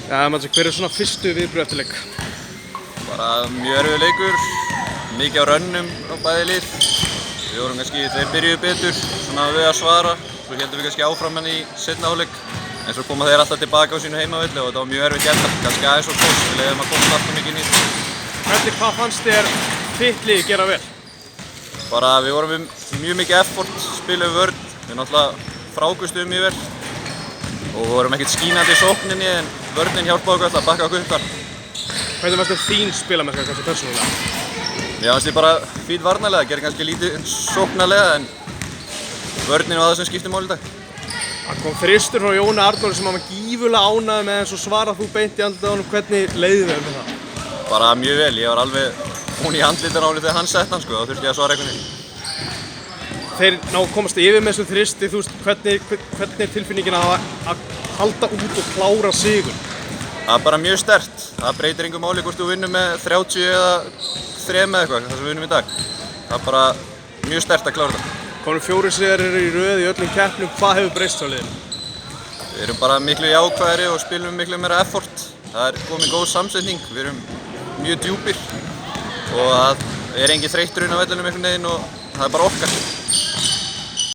Ja, hver svona fyrstu viðbrögð eftir leik? Bara mjög erfiður leikur, mikið á rönnum á bæði lið. Við vorum kannski, þeir byrjuðu betur, svona við að svara. Svo héldum við kannski áfram í seinni hálfleik. En svo koma þeir alltaf tilbaka á sínu heimavelli og þetta var mjög erfitt gert. Kannski aðeins og kost, við leiðum að komast alltaf mikið nýtt. Hvað fannst þér þitt lið gera vel? Bara við vorum með mjög mikið effort, spiluðum vörn. Við náttúrulega frákustuðum mjög vel. Og við vorum ekkert skínandi í sókninni en vörnin hjálpaði okkur alltaf að bakka okkur upp þar. Hvernig fannst þér þín spilamennska kannski persónulega? Mér fannst ég bara fín varnarlega, gerði kannski lítið sóknarlega en vörnin var það sem skipti máli í dag. Það kom þristur frá Jóni Arnóri sem var gífurlega ánægður með en svo svarað þú beint í andlitið á honum. Hvernig leiði þér með það? Bara mjög vel, ég var alveg hún í andlitið á honum þegar hann sett hann sko, þá þurfti ég að svara einhvern veginn. Þeir ná komast yfir með þessum þristi, þú veist, hvernig er tilfinningin að halda út og klára sigur? Það er bara mjög sterkt, það breytir engu máli hvort þú vinnur með 30 eða 3 eða eitthvað, það sem við vinnum í dag. Það er bara mjög sterkt að klára þetta. Komnir 4 sigrar í röð í öllum keppnum, hvað hefur breyst á liðinu? Við erum bara miklu jákvæðari og spilum miklu meira effort. Það er komin góð samsetning, við erum mjög djúpir og það er engin þreyttur inn á vellinum einhvern veginn og það er bara okkar.